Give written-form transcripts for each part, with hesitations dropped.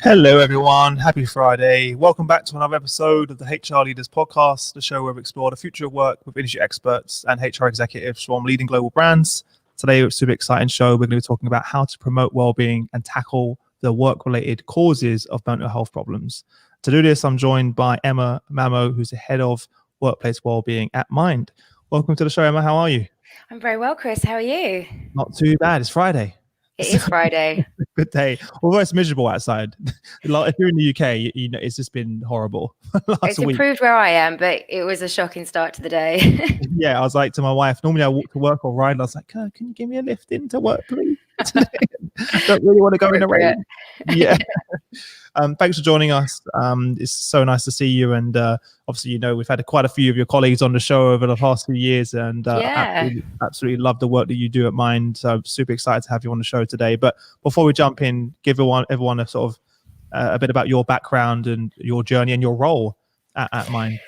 Hello, everyone. Happy Friday. Welcome back to another episode of the HR Leaders Podcast, the show where we explore the future of work with industry experts and HR executives from leading global brands. Today, it's a super exciting show. We're going to be talking about how to promote well-being and tackle the work-related causes of mental health problems. To do this, I'm joined by Emma Mamo, who's the head of Workplace Wellbeing at Mind. Welcome to the show, Emma. How are you? I'm very well, Chris. How are you? Not too bad. It's Friday. It is Friday. Good day. Although it's miserable outside. If you're in the UK, you know it's just been horrible. It's improved where I am, but it was a shocking start to the day. Yeah, I was like to my wife, normally I walk to work or ride, and I was like, can you give me a lift into work, please? Don't really want to go in the rain. Yeah. Thanks for joining us. It's so nice to see you. And obviously, you know, we've had quite a few of your colleagues on the show over the past few years, and absolutely love the work that you do at Mind. So I'm super excited to have you on the show today. But before we jump in, give everyone a sort of a bit about your background and your journey and your role at Mind.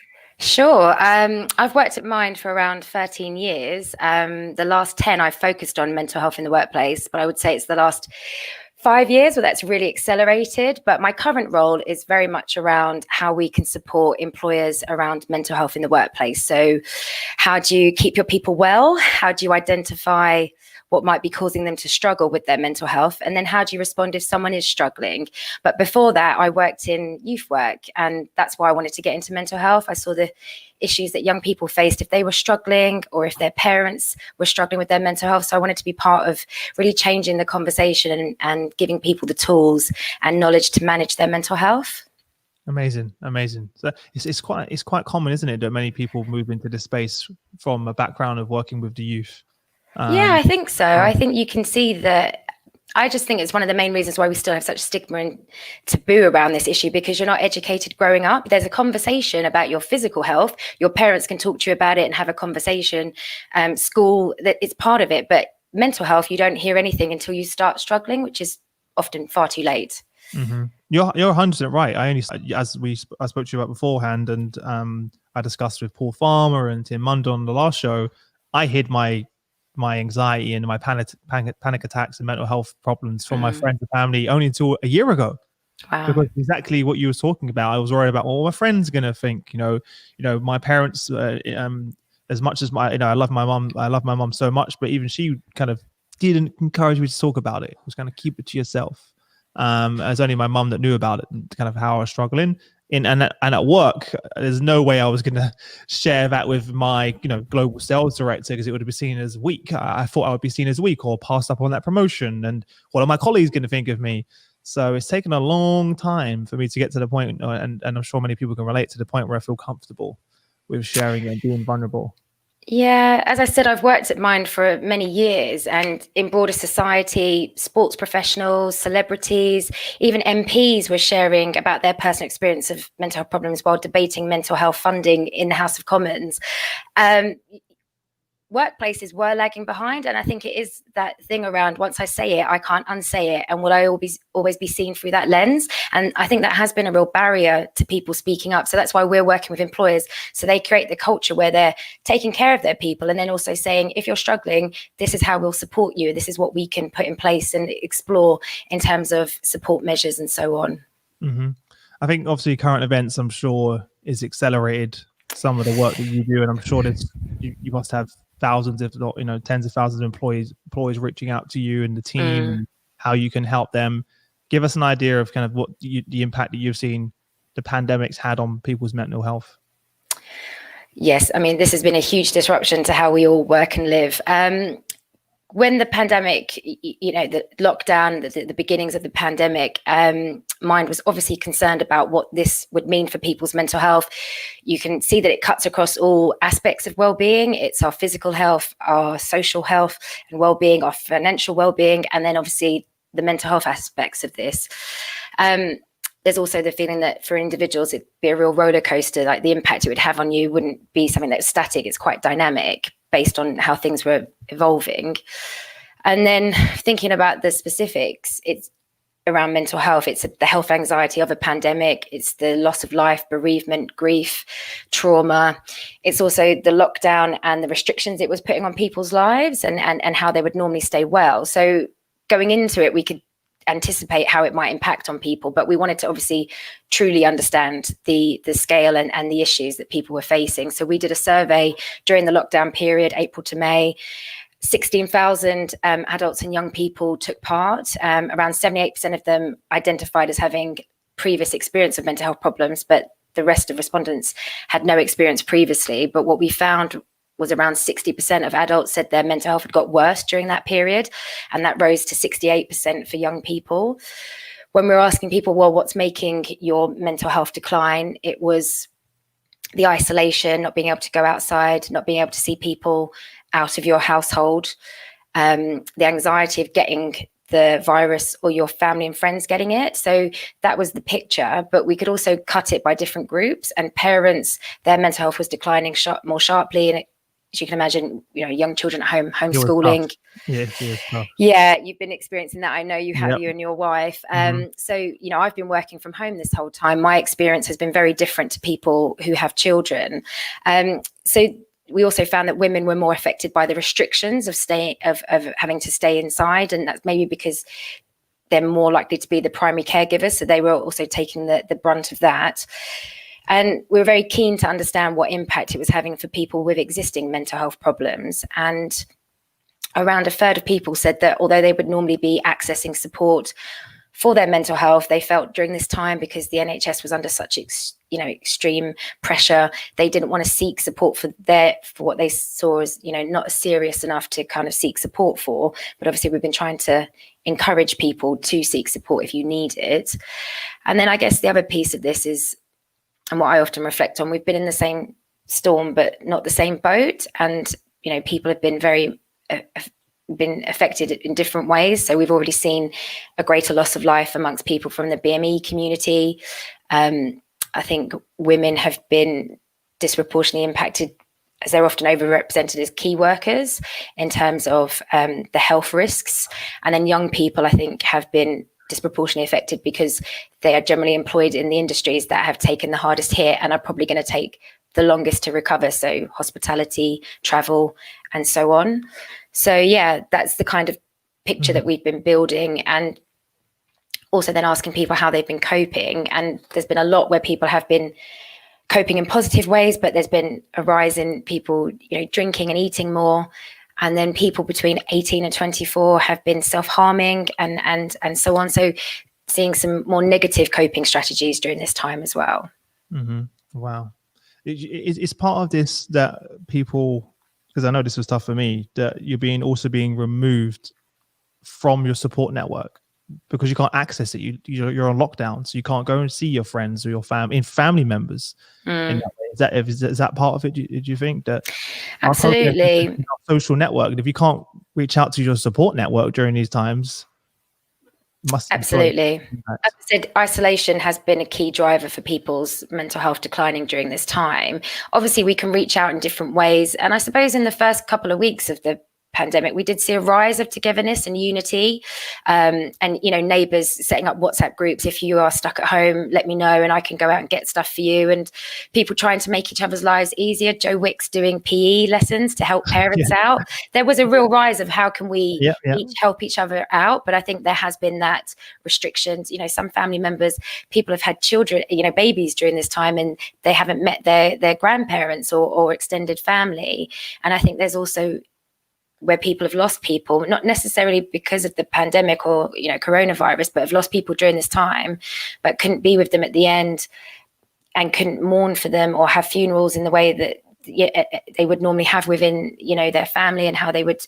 Sure. I've worked at Mind for around 13 years. The last 10, I've focused on mental health in the workplace, but I would say it's the last 5 years where that's really accelerated. But my current role is very much around how we can support employers around mental health in the workplace. So how do you keep your people well? How do you identify what might be causing them to struggle with their mental health? And then how do you respond if someone is struggling? But before that, I worked in youth work, and that's why I wanted to get into mental health. I saw the issues that young people faced if they were struggling or if their parents were struggling with their mental health. So I wanted to be part of really changing the conversation and giving people the tools and knowledge to manage their mental health. Amazing. So it's quite common, isn't it, that many people move into this space from a background of working with the youth? Yeah, I think so. I think you can see that. I just think it's one of the main reasons why we still have such stigma and taboo around this issue, because you're not educated growing up. There's a conversation about your physical health. Your parents can talk to you about it and have a conversation. School, that it's part of it. But mental health, you don't hear anything until you start struggling, which is often far too late. Mm-hmm. You're 100% right. I spoke to you about beforehand, and I discussed with Paul Farmer and Tim Munden on the last show. I hid my anxiety and my panic attacks and mental health problems from my friends and family only until a year ago. Wow. Because exactly what you were talking about, I was worried about what my friends are going to think. You know, my parents, as much as I love my mom so much, but even she kind of didn't encourage me to talk about it. It was kind of keep it to yourself. As only my mum that knew about it and kind of how I was struggling. And at work, there's no way I was going to share that with my global sales director, because it would be seen as weak. I thought I would be seen as weak or passed up on that promotion, and what are my colleagues going to think of me? So it's taken a long time for me to get to the point, and I'm sure many people can relate to the point where I feel comfortable with sharing and being vulnerable. Yeah, as I said, I've worked at Mind for many years, and in broader society, sports professionals, celebrities, even MPs were sharing about their personal experience of mental health problems while debating mental health funding in the House of Commons. Workplaces were lagging behind, and I think it is that thing around, once I say it, I can't unsay it, and will I always be seen through that lens? And I think that has been a real barrier to people speaking up. So that's why we're working with employers, so they create the culture where they're taking care of their people, and then also saying, if you're struggling, this is how we'll support you, this is what we can put in place and explore in terms of support measures and so on. Mm-hmm. I think obviously current events, I'm sure, is accelerated some of the work that you do, and I'm sure you must have thousands, if not tens of thousands of employees reaching out to you and the team, and how you can help them. Give us an idea of kind of what the impact that you've seen the pandemic's had on people's mental health. Yes, I mean, this has been a huge disruption to how we all work and live. When the pandemic, the lockdown, the beginnings of the pandemic, Mind was obviously concerned about what this would mean for people's mental health. You can see that it cuts across all aspects of well-being. It's our physical health, our social health and well-being, our financial well-being, and then obviously the mental health aspects of this. There's also the feeling that for individuals, it'd be a real roller coaster. Like, the impact it would have on you wouldn't be something that's static. It's quite dynamic based on how things were evolving. And then thinking about the specifics, it's around mental health. It's the health anxiety of a pandemic. It's the loss of life, bereavement, grief, trauma. It's also the lockdown and the restrictions it was putting on people's lives and how they would normally stay well. So going into it, we could anticipate how it might impact on people, but we wanted to obviously truly understand the scale and the issues that people were facing. So we did a survey during the lockdown period, April to May. 16,000 adults and young people took part. Around 78% of them identified as having previous experience of mental health problems, but the rest of respondents had no experience previously. But what we found was around 60% of adults said their mental health had got worse during that period, and that rose to 68% for young people. When we were asking people, well, what's making your mental health decline? It was the isolation, not being able to go outside, not being able to see people out of your household, the anxiety of getting the virus or your family and friends getting it. So that was the picture, but we could also cut it by different groups, and parents, their mental health was declining more sharply. And as you can imagine, young children at home, homeschooling. Yeah, you've been experiencing that. I know you have, you and your wife. So, I've been working from home this whole time. My experience has been very different to people who have children. So we also found that women were more affected by the restrictions of having to stay inside, and that's maybe because they're more likely to be the primary caregivers, so they were also taking the brunt of that. And we were very keen to understand what impact it was having for people with existing mental health problems. And around a third of people said that although they would normally be accessing support for their mental health, they felt during this time, because the NHS was under such extreme pressure, they didn't want to seek support for what they saw as not serious enough to kind of seek support for. But obviously we've been trying to encourage people to seek support if you need it. And then I guess the other piece of this is, and what I often reflect on, we've been in the same storm but not the same boat, and people have been been affected in different ways. So we've already seen a greater loss of life amongst people from the BME community. I think women have been disproportionately impacted, as they're often overrepresented as key workers in terms of the health risks. And then young people, I think, have been disproportionately affected because they are generally employed in the industries that have taken the hardest hit and are probably going to take the longest to recover. So hospitality, travel, and so on. So yeah, that's the kind of picture that we've been building, and also then asking people how they've been coping. And there's been a lot where people have been coping in positive ways, but there's been a rise in people, drinking and eating more. And then people between 18 and 24 have been self-harming and so on. So seeing some more negative coping strategies during this time as well. Wow. It's part of this that people, because I know this was tough for me, that you're also being removed from your support network because you can't access it. You're on lockdown, so you can't go and see your friends or your family members. In that way. Is that part of it? Do you think that? Absolutely. Social network. And if you can't reach out to your support network during these times, absolutely. As I said, isolation has been a key driver for people's mental health declining during this time. Obviously, we can reach out in different ways. And I suppose in the first couple of weeks of the pandemic, we did see a rise of togetherness and unity, and neighbours setting up WhatsApp groups. If you are stuck at home, let me know and I can go out and get stuff for you, and people trying to make each other's lives easier. 𝘀𝗂𝗽𝗃 doing PE lessons to help parents out. There was a real rise of how can we each help each other out. But I think there has been that restrictions. Some family members, people have had children, babies during this time, and they haven't met their grandparents or extended family. And I think there's also where people have lost people, not necessarily because of the pandemic or coronavirus, but have lost people during this time, but couldn't be with them at the end and couldn't mourn for them or have funerals in the way that they would normally have within their family, and how they would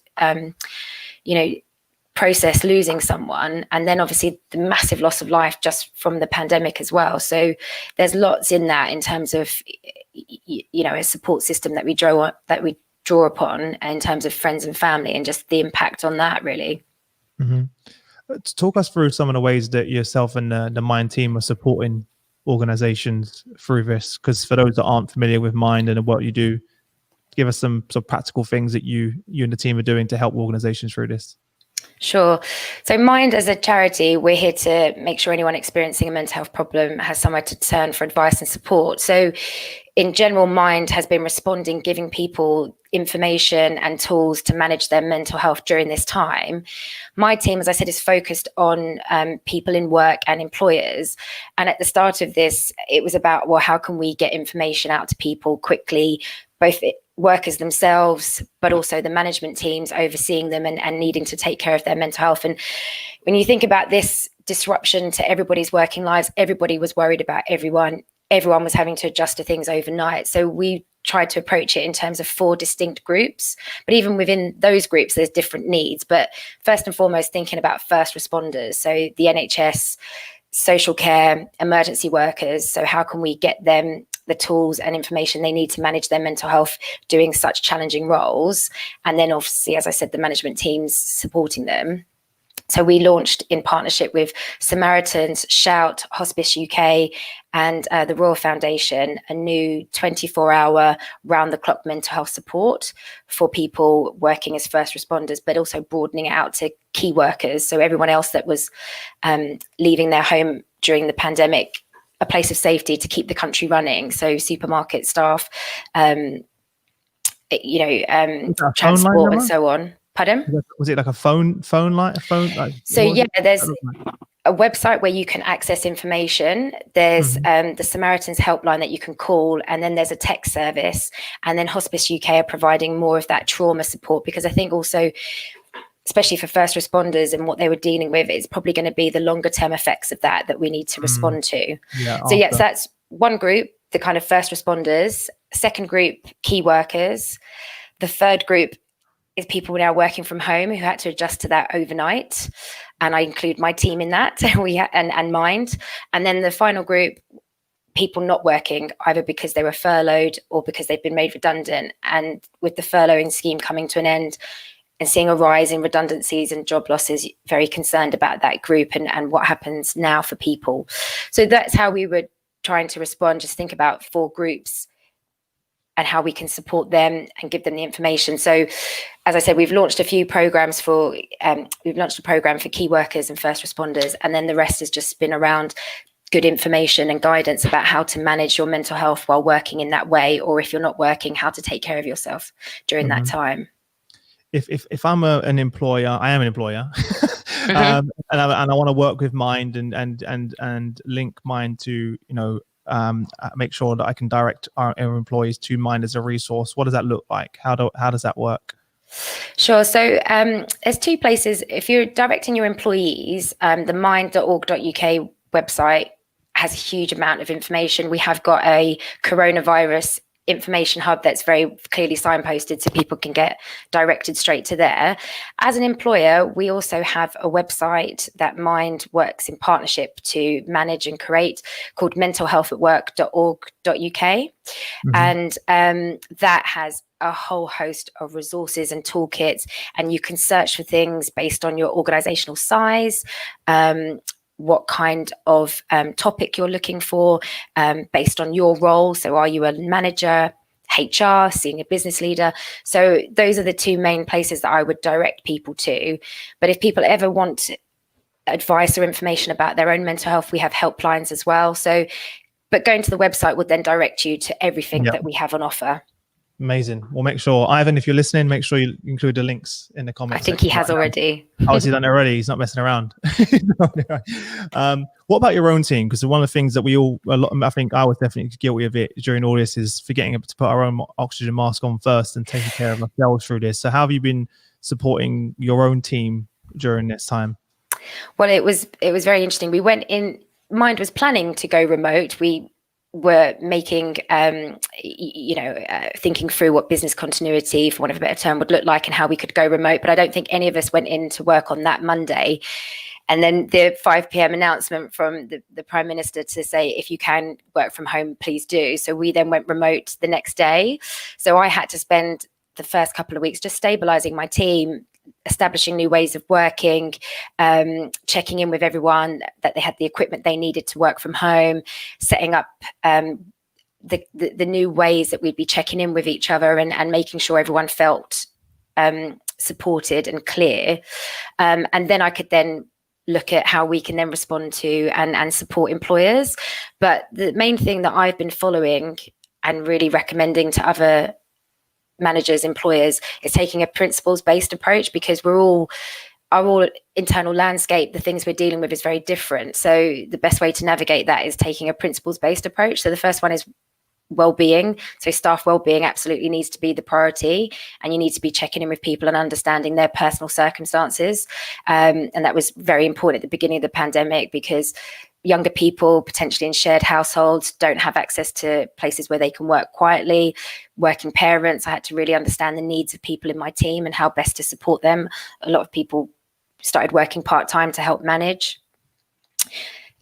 process losing someone. And then obviously the massive loss of life just from the pandemic as well. So there's lots in that in terms of a support system that we draw upon in terms of friends and family, and just the impact on that, really. Talk us through some of the ways that yourself and the Mind team are supporting organizations through this, because for those that aren't familiar with Mind and what you do, give us some practical things that you and the team are doing to help organizations through this. Sure. So Mind as a charity, we're here to make sure anyone experiencing a mental health problem has somewhere to turn for advice and support. So in general, Mind has been responding, giving people information and tools to manage their mental health during this time. My team, as I said, is focused on people in work and employers. And at the start of this, it was about, well, how can we get information out to people quickly, both workers themselves, but also the management teams overseeing them and needing to take care of their mental health. And when you think about this disruption to everybody's working lives, everybody was worried about everyone. Everyone was having to adjust to things overnight. So we tried to approach it in terms of 4 distinct groups. But even within those groups, there's different needs. But first and foremost, thinking about first responders. So the NHS, social care, emergency workers. So how can we get them the tools and information they need to manage their mental health doing such challenging roles? And then obviously, as I said, the management teams supporting them. So we launched in partnership with Samaritans, Shout, Hospice UK, and the Royal Foundation, a new 24-hour round-the-clock mental health support for people working as first responders, but also broadening it out to key workers. So everyone else that was leaving their home during the pandemic, a place of safety to keep the country running. So supermarket staff, transport and so on. Pardon? Was it like a phone line? So yeah, there's a website where you can access information. There's the Samaritans helpline that you can call, and then there's a text service. And then Hospice UK are providing more of that trauma support, because I think also, especially for first responders and what they were dealing with, it's probably going to be the longer term effects of that we need to respond to. So yes, that's one group, the kind of first responders. Second group, key workers. The third group is people now working from home who had to adjust to that overnight. And I include my team in that, and Mind. And then the final group, people not working, either because they were furloughed or because they've been made redundant. And with the furloughing scheme coming to an end and seeing a rise in redundancies and job losses, very concerned about that group and what happens now for people. So that's how we were trying to respond, just think about 4 groups and how we can support them and give them the information. So, as I said, we've launched a few programs we've launched a program for key workers and first responders, and then the rest has just been around good information and guidance about how to manage your mental health while working in that way, or if you're not working, how to take care of yourself during that time. If I'm an employer, I am an employer, and I want to work with Mind and link Mind to, make sure that I can direct our employees to Mind as a resource. What does that look like? How does that work? Sure. So there's 2 places. If you're directing your employees, the mind.org.uk website has a huge amount of information. We have got a coronavirus information hub that's very clearly signposted, so people can get directed straight to there. As an employer, we also have a website that Mind works in partnership to manage and create, called mentalhealthatwork.org.uk. And that has a whole host of resources and toolkits, and you can search for things based on your organizational size, what kind of topic you're looking for, based on your role. So are you a manager, HR, senior business leader? So those are the 2 main places that I would direct people to. But if people ever want advice or information about their own mental health, we have helplines as well. So, but going to the website would then direct you to everything that we have on offer. Amazing. We'll make sure, Ivan, if you're listening, make sure you include the links in the comments. I think he has already. Oh, has he done it already? He's not messing around. What about your own team? Because one of the things that I think I was definitely guilty of it during all this, is forgetting to put our own oxygen mask on first and taking care of ourselves through this. So how have you been supporting your own team during this time? Well, it was very interesting. We went in, Mind was planning to go remote. We were making, thinking through what business continuity, for want of a better term, would look like and how we could go remote. But I don't think any of us went in to work on that Monday. And then the 5 p.m. announcement from the Prime Minister to say, if you can work from home, please do. So we then went remote the next day. So I had to spend the first couple of weeks just stabilizing my team, establishing new ways of working, checking in with everyone that they had the equipment they needed to work from home, setting up the new ways that we'd be checking in with each other, and making sure everyone felt supported and clear. And then I could then look at how we can then respond to and support employers. But the main thing that I've been following and really recommending to other managers, employers, is taking a principles-based approach, because our internal landscape, the things we're dealing with is very different. So the best way to navigate that is taking a principles-based approach. So the first one is well-being. So staff well-being absolutely needs to be the priority, and you need to be checking in with people and understanding their personal circumstances. And that was very important at the beginning of the pandemic, because younger people potentially in shared households don't have access to places where they can work quietly. Working parents, I had to really understand the needs of people in my team and how best to support them. A lot of people started working part-time to help manage.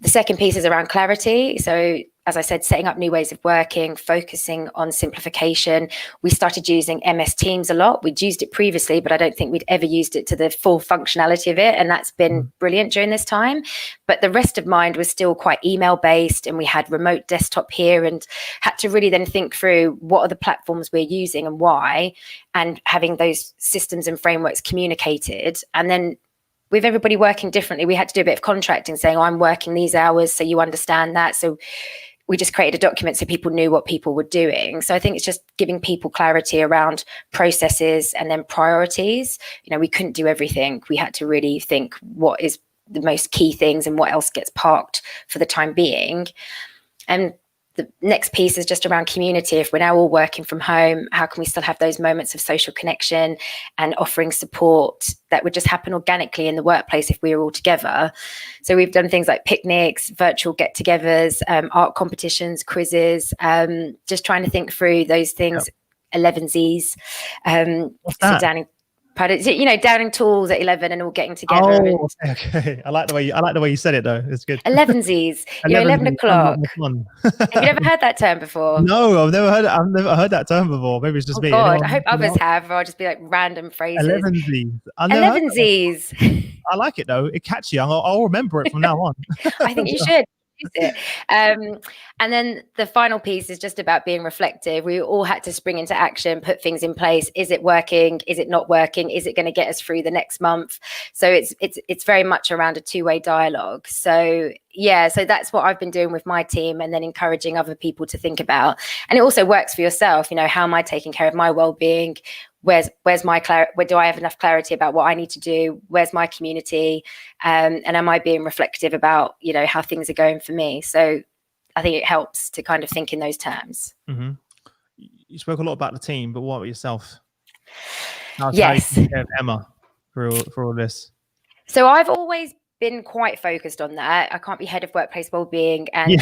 The second piece is around clarity. So as I said, setting up new ways of working, focusing on simplification. We started using MS Teams a lot. We'd used it previously, but I don't think we'd ever used it to the full functionality of it. And that's been brilliant during this time. But the rest of Mind was still quite email based, and we had remote desktop here, and had to really then think through what are the platforms we're using and why, and having those systems and frameworks communicated. And then with everybody working differently, we had to do a bit of contracting, saying, oh, I'm working these hours, so you understand that. So we just created a document so people knew what people were doing. So I think it's just giving people clarity around processes and then priorities. You know, we couldn't do everything. We had to really think what is the most key things and what else gets parked for the time being. And the next piece is just around community. If we're now all working from home, how can we still have those moments of social connection and offering support that would just happen organically in the workplace if we were all together? So we've done things like picnics, virtual get-togethers, art competitions, quizzes, just trying to think through those things. Yep. 𝗀𝗲𝗍𝗄. What's that? So you know, downing tools at 11 and all getting together. Oh, okay. I like the way you said it though. It's good. 𝗀𝗲𝗍𝗄. You know, 11 o'clock. Have you never heard that term before? No, I've never heard that term before. Maybe it's just me. God, I hope others have, or I'll just be like random phrases. 𝗀𝗲𝗍𝗄. 𝗀𝗲𝗍𝗄. I like it though. It's catchy. I'll remember it from now on. I think you should use it. And then the final piece is just about being reflective. We all had to spring into action, put things in place. Is it working? Is it not working? Is it going to get us through the next month? So it's very much around a two-way dialogue. So yeah, so that's what I've been doing with my team, and then encouraging other people to think about. And it also works for yourself. You know, how am I taking care of my well-being? Where's my where do I have enough clarity about what I need to do? Where's my community? And am I being reflective about, you know, how things are going for me? So I think it helps to kind of think in those terms. Mm-hmm. You spoke a lot about the team, but what about yourself? Yes. How you take care of Emma for all this? So I've always been quite focused on that. I can't be head of workplace wellbeing, and you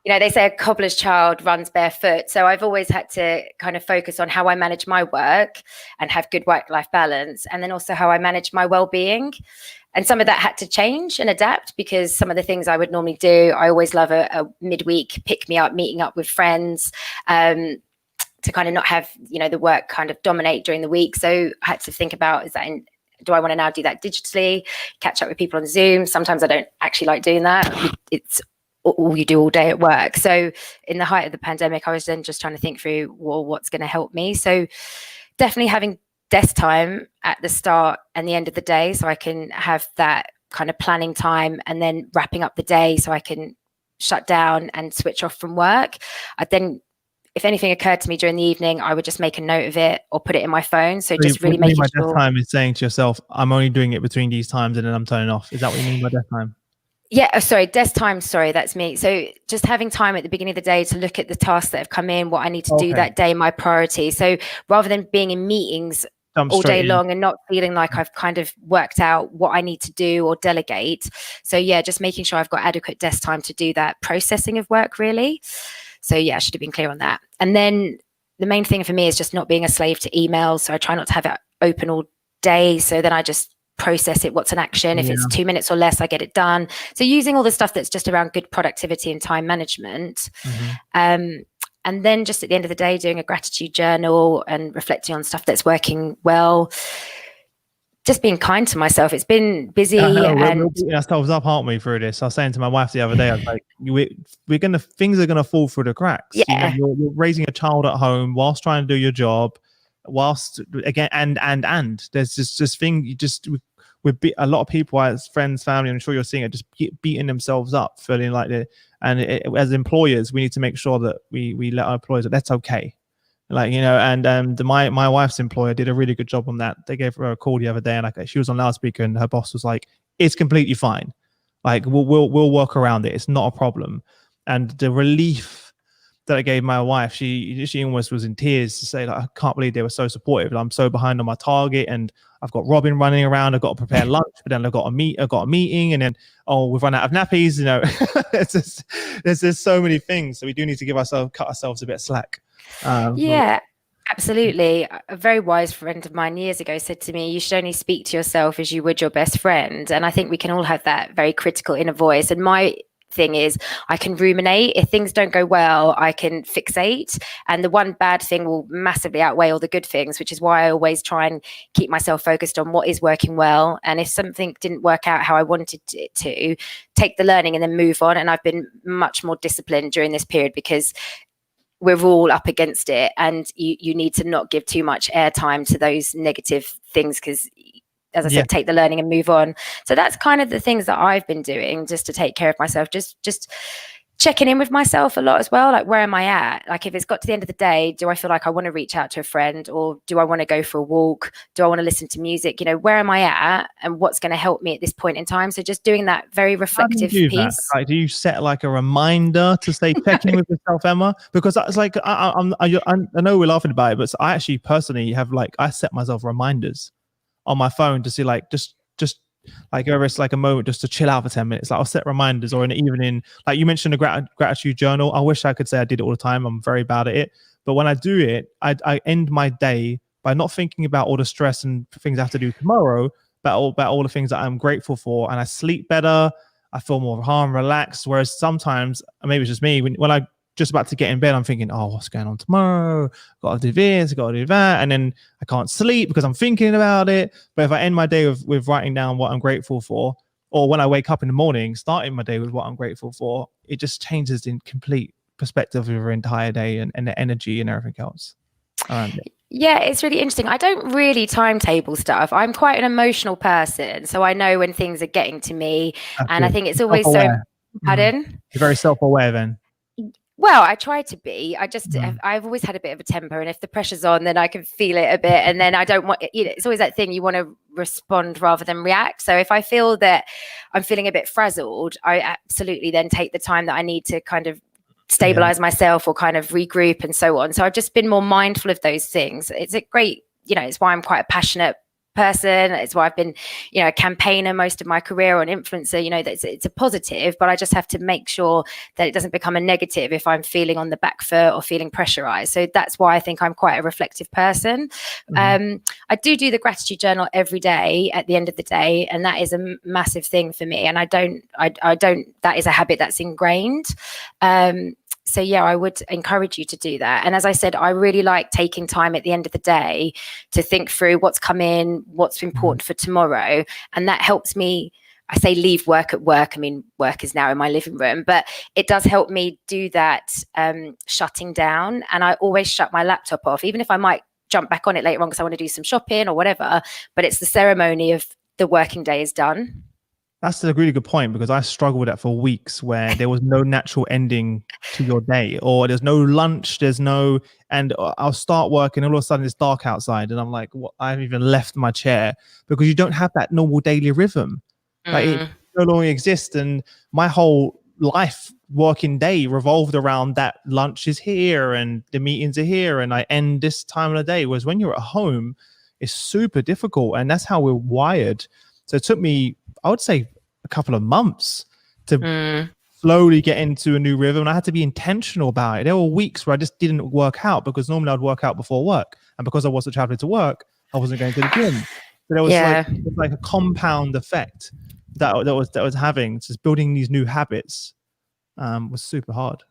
know, they say a cobbler's child runs barefoot. So I've always had to kind of focus on how I manage my work and have good work-life balance, and then also how I manage my wellbeing. And some of that had to change and adapt, because some of the things I would normally do, I always love a midweek pick me up, meeting up with friends, to kind of not have, you know, the work kind of dominate during the week. So I had to think about, do I want to now do that digitally, catch up with people on Zoom? Sometimes I don't actually like doing that. It's all you do all day at work. So in the height of the pandemic, I was then just trying to think through, well, what's going to help me? So definitely having desk time at the start and the end of the day, so I can have that kind of planning time, and then wrapping up the day so I can shut down and switch off from work. If anything occurred to me during the evening, I would just make a note of it or put it in my phone. So just really making sure. Desk time is saying to yourself, I'm only doing it between these times and then I'm turning off. Is that what you mean by desk time? Yeah, sorry, desk time. Sorry, that's me. So just having time at the beginning of the day to look at the tasks that have come in, what I need to do that day, my priority. So rather than being in meetings all day long and not feeling like I've kind of worked out what I need to do or delegate. So yeah, just making sure I've got adequate desk time to do that processing of work, really. So yeah, I should have been clear on that. And then the main thing for me is just not being a slave to emails. So I try not to have it open all day. So then I just process it. What's an action? If it's 2 minutes or less, I get it done. So using all the stuff that's just around good productivity and time management. And then just at the end of the day, doing a gratitude journal and reflecting on stuff that's working well. Just being kind to myself. It's been busy. And we're beating ourselves up, aren't we, through this? I was saying to my wife the other day, I was like, things are gonna fall through the cracks. Yeah. You know, you're raising a child at home whilst trying to do your job. whilst again, and there's just thing you just with a lot of people as friends, family, I'm sure you're seeing it, just beating themselves up, feeling like it. And as employers, we need to make sure that we let our employers that that's okay. Like, you know, and my wife's employer did a really good job on that. They gave her a call the other day, and like she was on loudspeaker, and her boss was like, "It's completely fine. Like we'll work around it. It's not a problem." And the relief that I gave my wife, she almost was in tears to say, like, I can't believe they were so supportive. I'm so behind on my target, and I've got Robin running around. I've got to prepare lunch, but then I've got a meeting, and then we've run out of nappies. You know, there's just so many things. So we do need to cut ourselves a bit of slack. Yeah, absolutely. A very wise friend of mine years ago said to me, you should only speak to yourself as you would your best friend. And I think we can all have that very critical inner voice. And my thing is, I can ruminate. If things don't go well, I can fixate, and the one bad thing will massively outweigh all the good things, which is why I always try and keep myself focused on what is working well. And if something didn't work out how I wanted it to, take the learning and then move on. And I've been much more disciplined during this period, because we're all up against it, and you need to not give too much airtime to those negative things, because as I said, take the learning and move on. So that's kind of the things that I've been doing just to take care of myself, just checking in with myself a lot as well. Like, where am I at? Like, if it's got to the end of the day, do I feel like I want to reach out to a friend, or do I want to go for a walk? Do I want to listen to music? You know, where am I at, and what's going to help me at this point in time? So just doing that very reflective piece. Like, do you set like a reminder to stay checking with yourself, Emma? Because it's like, I know we're laughing about it, but I actually personally have, like, I set myself reminders on my phone to see, like, just like, whether it's like a moment just to chill out for 10 minutes, like I'll set reminders, or in the evening, like you mentioned, a gratitude journal. I wish I could say I did it all the time. I'm very bad at it. But when I do it, I end my day by not thinking about all the stress and things I have to do tomorrow, but all the things that I'm grateful for. And I sleep better. I feel more calm, relaxed. Whereas sometimes, maybe it's just me, when I just about to get in bed, I'm thinking, oh, what's going on tomorrow? Got to do this, got to do that. And then I can't sleep because I'm thinking about it. But if I end my day with writing down what I'm grateful for, or when I wake up in the morning, starting my day with what I'm grateful for, it just changes the complete perspective of your entire day, and the energy and everything else around it. Yeah, it's really interesting. I don't really timetable stuff. I'm quite an emotional person, so I know when things are getting to me. That's and good. I think it's always so. Pardon? You're very self-aware then. Well, I try to be. I've always had a bit of a temper, and if the pressure's on, then I can feel it a bit. And then I don't want, it's always that thing, you want to respond rather than react. So if I feel that I'm feeling a bit frazzled, I absolutely then take the time that I need to kind of stabilize myself, or kind of regroup and so on. So I've just been more mindful of those things. It's a great, it's why I'm quite a passionate person. It's why I've been, a campaigner most of my career, or an influencer. That it's a positive, but I just have to make sure that it doesn't become a negative if I'm feeling on the back foot or feeling pressurized. So that's why I think I'm quite a reflective person. I do the gratitude journal every day at the end of the day, and that is a massive thing for me. And I don't, that is a habit that's ingrained. So yeah, I would encourage you to do that. And as I said, I really like taking time at the end of the day to think through what's come in, what's important for tomorrow. And that helps me, I say leave work at work. I mean, work is now in my living room, but it does help me do that shutting down. And I always shut my laptop off, even if I might jump back on it later on because I want to do some shopping or whatever. But it's the ceremony of the working day is done. That's a really good point, because I struggled with that for weeks, where there was no natural ending to your day, or there's no lunch, and I'll start working, and all of a sudden it's dark outside, and I'm like, what? I haven't even left my chair, because you don't have that normal daily rhythm. Like, it no longer exists. And my whole life working day revolved around that lunch is here and the meetings are here, and I end this time of the day. Whereas when you're at home, it's super difficult, and that's how we're wired. So it took me, I would say, a couple of months to slowly get into a new rhythm. And I had to be intentional about it. There were weeks where I just didn't work out, because normally I'd work out before work. And because I wasn't traveling to work, I wasn't going to the gym. So there was like a compound effect that was having. Just building these new habits was super hard.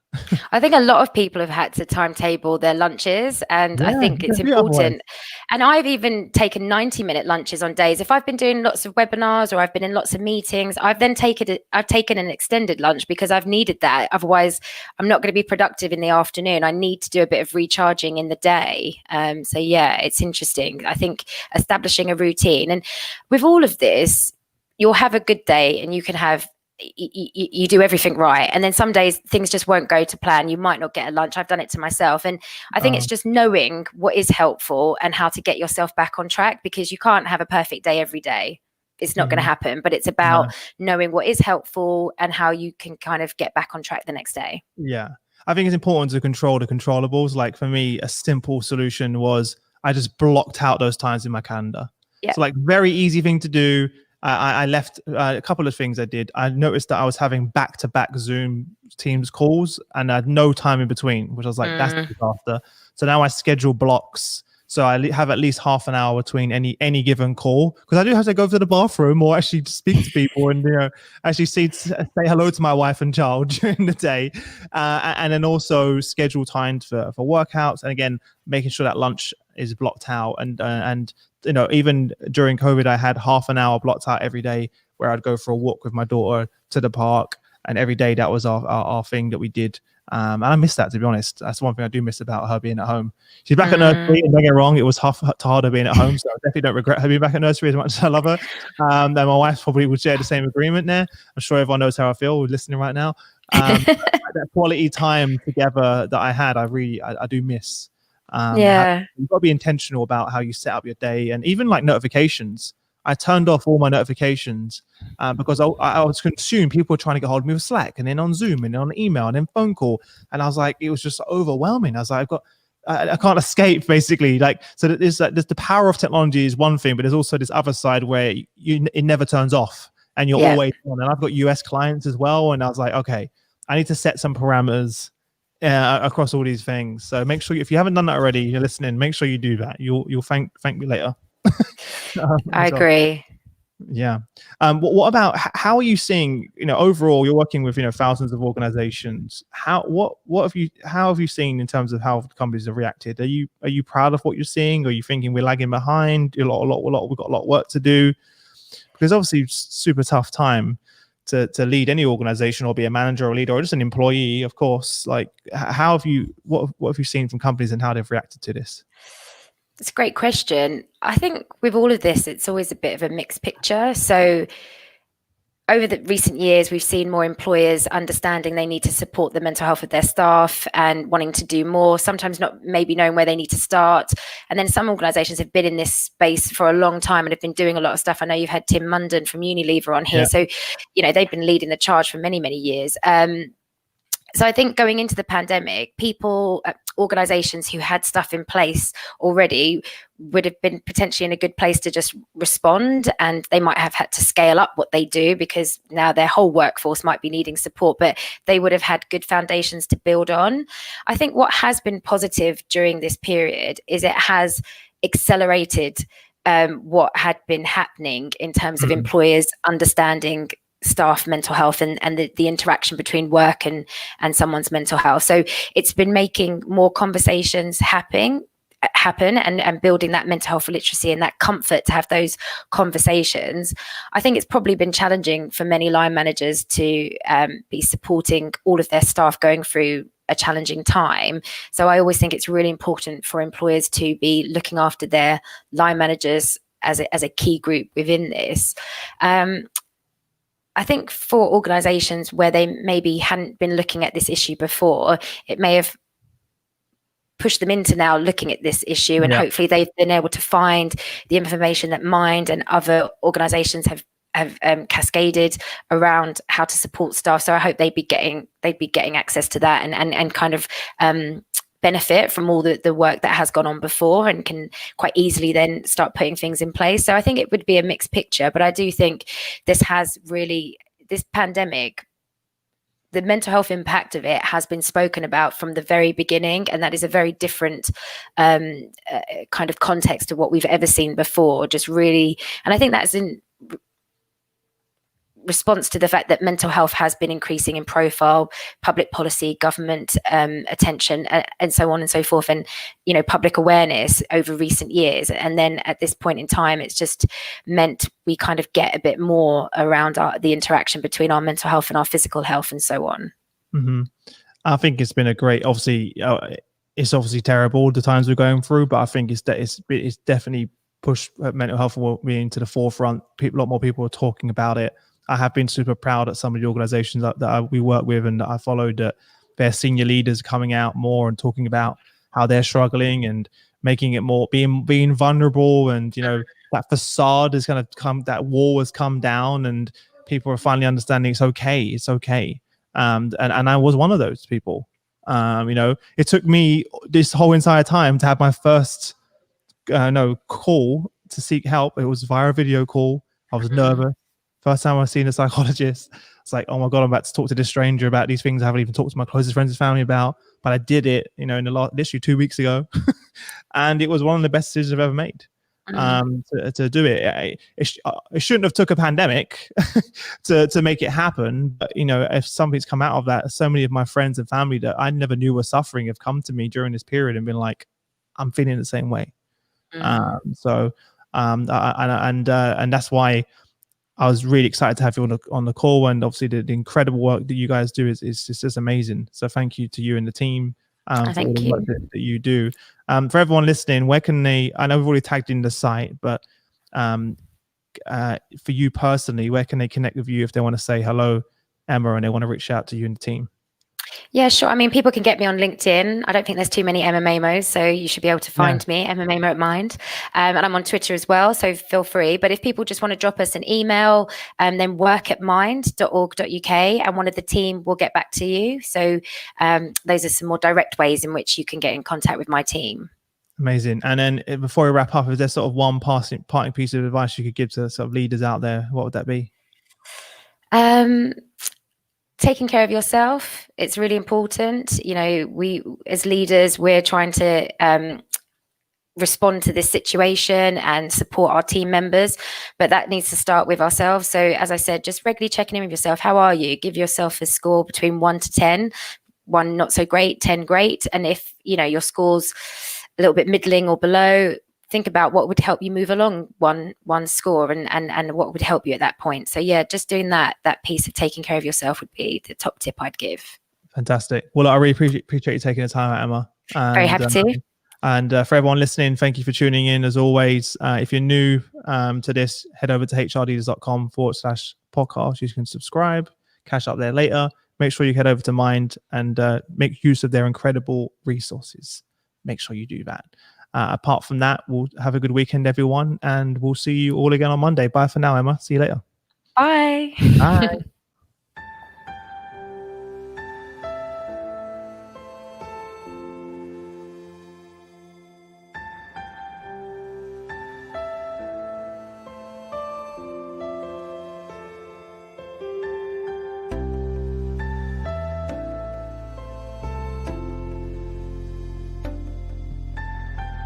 I think a lot of people have had to timetable their lunches, and I think it's important. And I've even taken 90-minute lunches on days. If I've been doing lots of webinars or I've been in lots of meetings, I've taken an extended lunch because I've needed that. Otherwise, I'm not going to be productive in the afternoon. I need to do a bit of recharging in the day. So yeah, it's interesting. I think establishing a routine, and with all of this, you'll have a good day and you can have you do everything right, and then some days things just won't go to plan. You might not get a lunch. I've done it to myself, and I think it's just knowing what is helpful and how to get yourself back on track, because you can't have a perfect day every day. It's not going to happen, but it's about knowing what is helpful and how you can kind of get back on track the next day. Yeah, I think it's important to control the controllables. Like for me, a simple solution was I just blocked out those times in my calendar. So like very easy thing to do. I left a couple of things I did. I noticed that I was having back-to-back Zoom Teams calls and I had no time in between, which I was like, that's a disaster. So now I schedule blocks. So I have at least half an hour between any given call, because I do have to go to the bathroom or actually speak to people and, you know, actually say hello to my wife and child during the day. And then also schedule time for workouts. And again, making sure that lunch is blocked out. And you know, even during COVID, I had half an hour blocked out every day where I'd go for a walk with my daughter to the park. And every day that was our thing that we did. And I miss that, to be honest. That's one thing I do miss about her being at home. She's back at nursery, and don't get me wrong, it was harder being at home. So I definitely don't regret her being back at nursery as much as I love her. And my wife probably would share the same agreement there. I'm sure everyone knows how I feel listening right now. That quality time together that I had, I do miss. You've got to be intentional about how you set up your day, and even like notifications. I turned off all my notifications because I was consumed. People were trying to get hold of me with Slack, and then on Zoom, and on email, and then phone call. And I was like, it was just overwhelming. I was like, I can't escape, basically. Like, so that there's the power of technology is one thing, but there's also this other side where it never turns off, and you're always on. And I've got US clients as well, and I was like, okay, I need to set some parameters across all these things. So make sure if you haven't done that already, you're listening, make sure you do that. You'll thank me later. I agree. Yeah. What about how are you seeing, you know, overall you're working with, you know, thousands of organizations. How have you seen in terms of how companies have reacted? Are you proud of what you're seeing? Are you thinking we're lagging behind? We've got a lot of work to do? Because obviously it's super tough time to lead any organization or be a manager or a leader or just an employee, of course. Like what have you seen from companies and how they've reacted to this? It's a great question. I think with all of this, it's always a bit of a mixed picture. So over the recent years, we've seen more employers understanding they need to support the mental health of their staff and wanting to do more, sometimes not maybe knowing where they need to start. And then some organizations have been in this space for a long time and have been doing a lot of stuff. I know you've had Tim Munden from Unilever on here. So, you know, they've been leading the charge for many, many years. So I think going into the pandemic, people, organizations who had stuff in place already would have been potentially in a good place to just respond, and they might have had to scale up what they do because now their whole workforce might be needing support, but they would have had good foundations to build on. I think what has been positive during this period is it has accelerated what had been happening in terms of employers understanding staff mental health and the interaction between work and someone's mental health. So it's been making more conversations happen and building that mental health literacy and that comfort to have those conversations. I think it's probably been challenging for many line managers to be supporting all of their staff going through a challenging time. So I always think it's really important for employers to be looking after their line managers as a key group within this. I think for organizations where they maybe hadn't been looking at this issue before, it may have pushed them into now looking at this issue, and hopefully they've been able to find the information that Mind and other organizations have cascaded around how to support staff. So I hope they'd be getting access to that and kind of benefit from all the work that has gone on before, and can quite easily then start putting things in place. So I think it would be a mixed picture, but I do think this pandemic, the mental health impact of it has been spoken about from the very beginning, and that is a very different kind of context to what we've ever seen before. Just really, and I think that's response to the fact that mental health has been increasing in profile, public policy, government attention, and so on and so forth, and public awareness over recent years. And then at this point in time, it's just meant we kind of get a bit more around the interaction between our mental health and our physical health and so on. Mm-hmm. I think it's been a great, obviously, it's obviously terrible the times we're going through, but I think it's definitely pushed mental health and well-being to the forefront. A lot more people are talking about it. I have been super proud at some of the organizations that we work with and that I followed, that their senior leaders coming out more and talking about how they're struggling and making it more, being vulnerable, and that facade has kind of come, that wall has come down, and people are finally understanding it's okay. And I was one of those people. It took me this whole entire time to have my first call to seek help. It was via a video call. I was nervous. First time I've seen a psychologist. It's like, oh my God, I'm about to talk to this stranger about these things I haven't even talked to my closest friends and family about. But I did it, in the literally 2 weeks ago. And it was one of the best decisions I've ever made. To do it. It shouldn't have took a pandemic to make it happen. But if something's come out of that, so many of my friends and family that I never knew were suffering have come to me during this period and been like, I'm feeling the same way. And that's why I was really excited to have you on the call, and obviously the incredible work that you guys do is just amazing. So thank you to you and the team for all the work that you do. For everyone listening, where can they? I know we've already tagged in the site, but for you personally, where can they connect with you if they want to say hello, Emma, and they want to reach out to you and the team? Yeah, sure. I mean, people can get me on LinkedIn. I don't think there's too many Emma Mamos, so you should be able to find me, Emma Mamo at Mind. And I'm on Twitter as well, so feel free. But if people just want to drop us an email, then work@mind.org.uk, and one of the team will get back to you. So those are some more direct ways in which you can get in contact with my team. Amazing. And then before we wrap up, is there sort of one parting piece of advice you could give to sort of leaders out there? What would that be? Taking care of yourself, it's really important. We as leaders, we're trying to respond to this situation and support our team members, but that needs to start with ourselves. So as I said, just regularly checking in with yourself. How are you? Give yourself a score between 1 to 10, 1 not so great, 10 great. And if your score's a little bit middling or below, think about what would help you move along one score and what would help you at that point. So yeah, just doing that piece of taking care of yourself would be the top tip I'd give. Fantastic. Well, I really appreciate you taking the time out, Emma. Very happy to. And for everyone listening, thank you for tuning in as always. If you're new to this, head over to hrleaders.com/podcast. You can subscribe, catch up there later. Make sure you head over to Mind and make use of their incredible resources. Make sure you do that. Apart from that, we'll have a good weekend, everyone, and we'll see you all again on Monday. Bye for now, Emma. See you later. Bye. Bye.